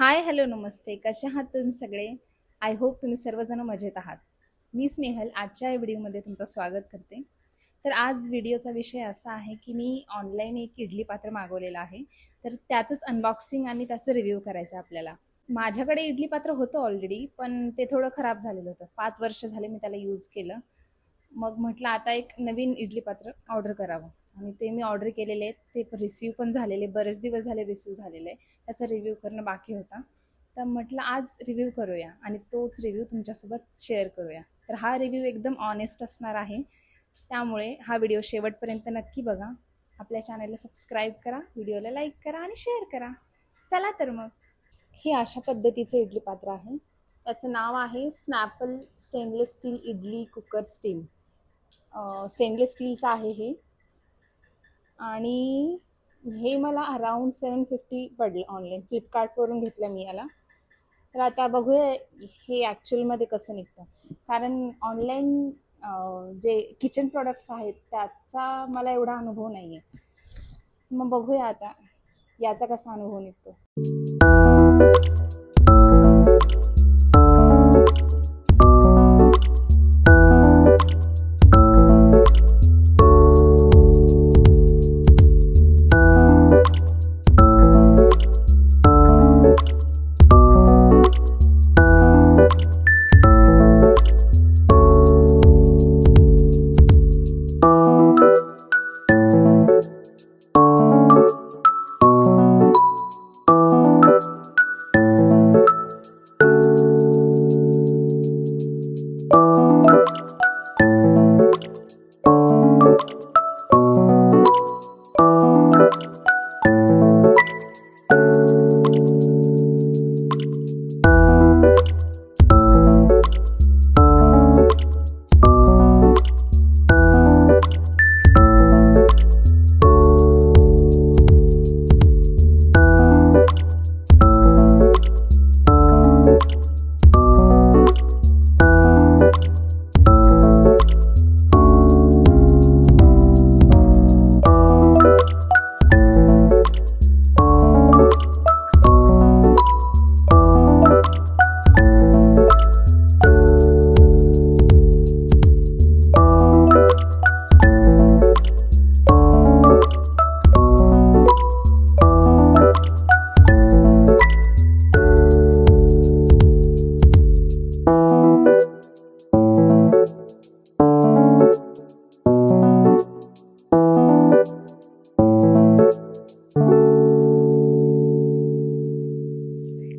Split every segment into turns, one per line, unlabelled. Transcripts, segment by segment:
हाय, hello, नमस्ते. कसे आहात तुम्ही सगळे? आय होप तुम्ही सर्वजण मजेत आहात. मी स्नेहल आजच्या या व्हिडिओमध्ये तुमचं स्वागत करते. तर आज व्हिडिओचा विषय असा आहे की मी ऑनलाईन एक इडली पात्र मागवलेलं आहे. तर त्याचंच अनबॉक्सिंग आणि त्याचं रिव्ह्यू करायचं आहे आपल्याला. माझ्याकडे इडली पात्र होतं ऑलरेडी, पण ते थोडं खराब झालेलं होतं. 5 वर्ष झाले मी त्याला यूज केलं. मग म्हटलं आता एक नवीन इडली पात्र ऑर्डर करावं आणि ते मी ऑर्डर केलेले आहेत. ते रिसीव्ह पण झालेले, बरेच दिवस झाले रिसीव्ह झालेले आहे. त्याचा रिव्ह्यू करणं बाकी होता. तर म्हटलं आज रिव्ह्यू करूया आणि तोच रिव्ह्यू तुमच्यासोबत शेअर करूया. तर हा रिव्ह्यू एकदम ऑनेस्ट असणार आहे. त्यामुळे हा व्हिडिओ शेवटपर्यंत नक्की बघा. आपल्या चॅनलला सबस्क्राईब करा, व्हिडिओला लाईक करा आणि शेअर करा. चला तर मग. हे अशा पद्धतीचं इडली पात्र आहे. त्याचं नाव आहे Snapple stainless steel idli cooker steam. Stainless स्टीलचं आहे हे. आणि हे मला अराउंड 750 पडलं ऑनलाईन. फ्लिपकार्टवरून घेतलं मी याला. तर आता बघूया हे ॲक्च्युअलमध्ये कसं निघतं. कारण ऑनलाईन जे किचन प्रॉडक्ट्स आहेत त्याचा मला एवढा अनुभव नाही आहे. मग बघूया आता याचा कसा अनुभव निघतो.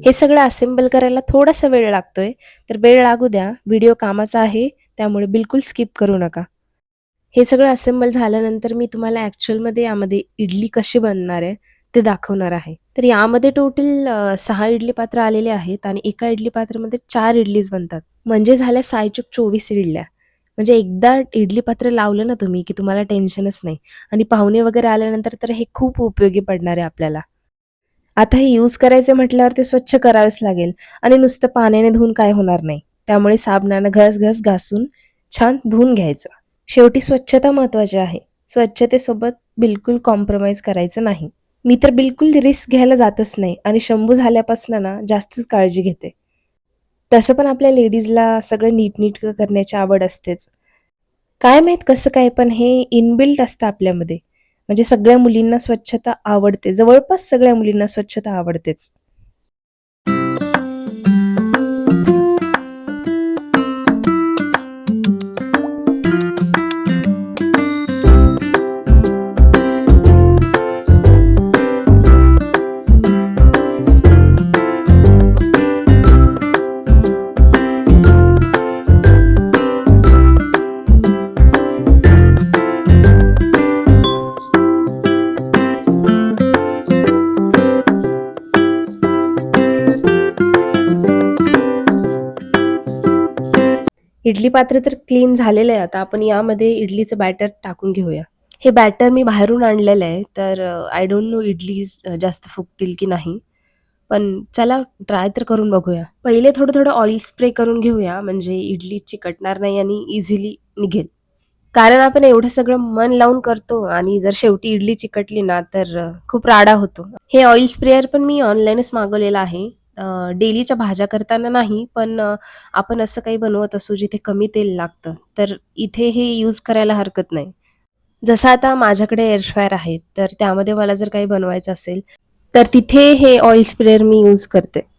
हे सगळं असेंबल करायला थोडासा वेळ लागतोय, तर वेळ लागू द्या. व्हिडिओ कामाचा आहे, त्यामुळे बिलकुल स्किप करू नका. हे सगळं असेंबल झाल्यानंतर मी तुम्हाला ॲक्च्युअलमध्ये यामध्ये इडली कशी बनणार आहे ते दाखवणार आहे. तर यामध्ये टोटल 6 इडली पात्र आलेले आहेत आणि एका इडली पात्रामध्ये 4 इडलीज बनतात. म्हणजे झाल्या सायचूक 24 इडल्या. म्हणजे एकदा इडली पात्र लावलं ना तुम्ही की तुम्हाला टेन्शनच नाही. आणि पाहुणे वगैरे आल्यानंतर तर हे खूप उपयोगी पडणार आहे आपल्याला. आता हे यूज करायचे म्हटल्यावर ते स्वच्छ करावेच लागेल आणि नुसतं पाण्याने धुवून काय होणार नाही. त्यामुळे साबणानं घस घासून छान धुवून घ्यायचं. शेवटी स्वच्छता महत्वाची आहे. स्वच्छतेसोबत बिलकुल कॉम्प्रोमाइज करायचं नाही. मी तर बिलकुल रिस्क घ्यायला जातच नाही आणि शंभू झाल्यापासून ना जास्तच काळजी घेते. तसं पण आपल्या लेडीजला सगळं नीटनेटकं करण्याची आवड असतेच. काय माहीत कसं काय, पण हे इनबिल्ट असतं आपल्यामध्ये. म्हणजे सगळ्या मुलींना स्वच्छता आवडते. जवळपास सगळ्या मुलींना स्वच्छता आवडतेच. इडली पात्र तर क्लीन झालेलं आहे. आता आपण यामध्ये इडलीचं बॅटर टाकून घेऊया. हे बॅटर मी बाहेरून आणलेलं आहे, तर आय डोंट नो इडलीज जास्त फुगतील की नाही. पण चला ट्राय तर करून बघूया. पहिले थोडं ऑइल स्प्रे करून घेऊया, म्हणजे इडली चिकटणार नाही आणि इझिली निघेल. कारण आपण एवढं सगळं मन लावून करतो आणि जर शेवटी इडली चिकटली ना तर खूप राडा होतो. हे ऑइल स्प्रेअर पण मी ऑनलाईनच मागवलेलं आहे. डेलीच्या भाज्या करताना नाही, पण आपण असं काही बनवत असू जिथे कमी तेल लागतं, तर इथे हे यूज करायला हरकत नाही. जसं आता माझ्याकडे एअर फ्रायर आहे, तर त्यामध्ये मला जर काही बनवायचं असेल, तर तिथे हे ऑइल स्प्रेअर मी यूज करते.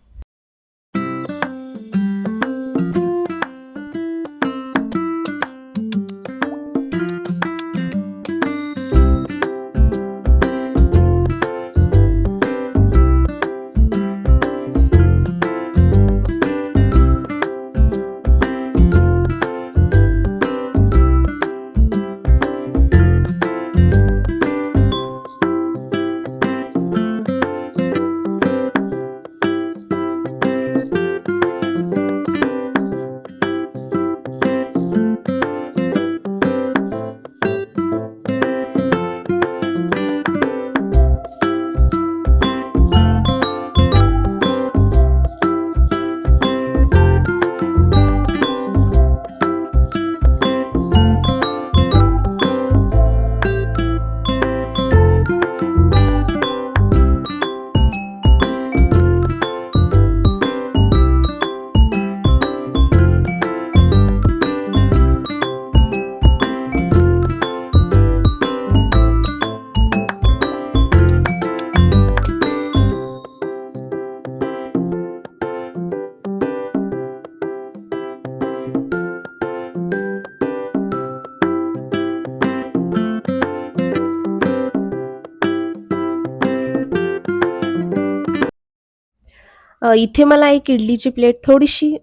इथे मला एक इडलीची प्लेट थोडीशी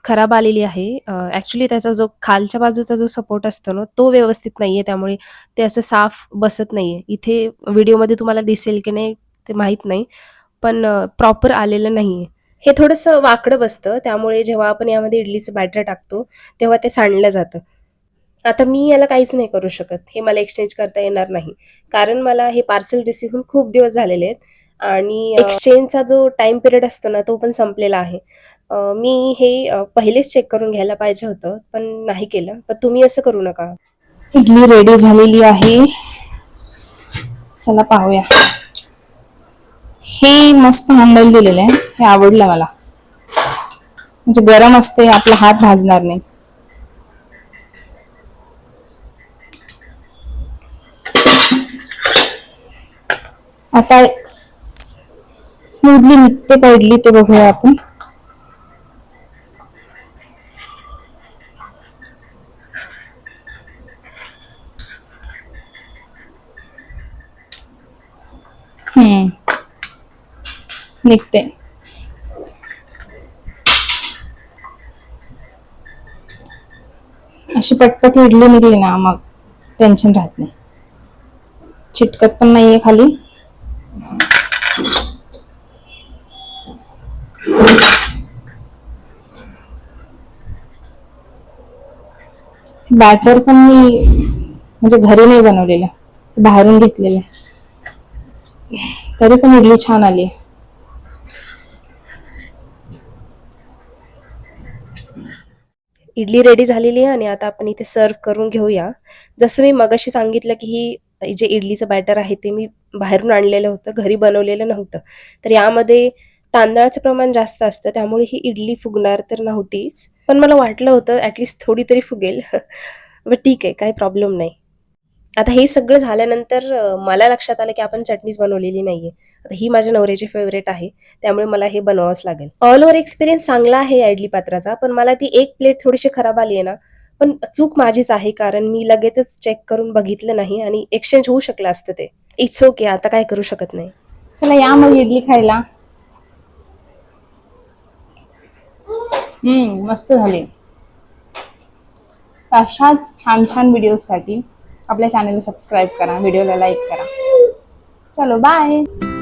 खराब आलेली आहे. ॲक्चुअली त्याचा जो खालच्या बाजूचा जो सपोर्ट असतो ना, तो व्यवस्थित नाहीये, त्यामुळे ते असं साफ बसत नाहीये. इथे व्हिडिओमध्ये तुम्हाला दिसेल की नाही ते माहीत नाही, पण प्रॉपर आलेलं नाहीये. हे थोडंसं वाकडं बसतं, त्यामुळे जेव्हा आपण यामध्ये इडलीचं बॅटर टाकतो, तेव्हा ते सांडलं जातं. आता मी याला काहीच नाही करू शकत. हे मला एक्सचेंज करता येणार नाही. कारण मला हे पार्सल रिसीव्ह होऊन खूप दिवस झालेले आहेत आणि एक्सचेंजचा जो टाईम पिरियड असतो ना, तो पण संपलेला आहे. मी हे पहिलेच चेक करून घ्यायला पाहिजे होतं, पण नाही केलं. पण तुम्ही असं करू नका.
इडली रेडी झालेली आहे. चला पाहूया. हे मस्त हँडल दिलेलं आहे, हे आवडलं मला. म्हणजे गरम असते, आपला हात भाजणार नाही. आता स्मूथली निघते का इडली ते बघूया आपण. निघते. अशी पटपट इडली निघली ना, मग टेन्शन राहत नाही. चिटकत पण नाहीये खाली. बॅटर पण मी म्हणजे घरी नाही बनवलेलं, बाहेरून घेतलेलं आहे. तरी पण इडली छान आली.
इडली रेडी झालेली आहे आणि आता आपण इथे सर्व्ह करून घेऊया. जसं मी मगाशी सांगितलं, की जे इडलीचं बॅटर आहे ते मी बाहेरून आणलेलं होतं, घरी बनवलेलं नव्हतं. तर यामध्ये तांदळाचं प्रमाण जास्त असतं, त्यामुळे ही इडली फुगणार तर नव्हतीच. पण मला वाटलं होतं ॲटलीस्ट थोडी तरी फुगेल. बट ठीक आहे, काही प्रॉब्लेम नाही. आता हे सगळं झाल्यानंतर मला लक्षात आलं, की आपण चटणीच बनवलेली नाहीये. आता ही माझ्या नवऱ्याची फेव्हरेट आहे, त्यामुळे मला हे बनवावंच लागेल. ऑल ओव्हर एक्सपिरियन्स चांगला आहे या इडली पात्राचा, पण मला ती एक प्लेट थोडीशी खराब आली आहे ना, पण चूक माझीच आहे, कारण मी लगेचच चेक करून बघितलं नाही आणि एक्सचेंज होऊ शकलं असतं ते. इट्स ओके, आता काय करू शकत नाही.
चला या मग इडली खायला. मस्त झाली. अशाच छान छान व्हिडिओसाठी आपल्या चॅनलला सबस्क्राईब करा, व्हिडिओला लाईक करा. चलो बाय.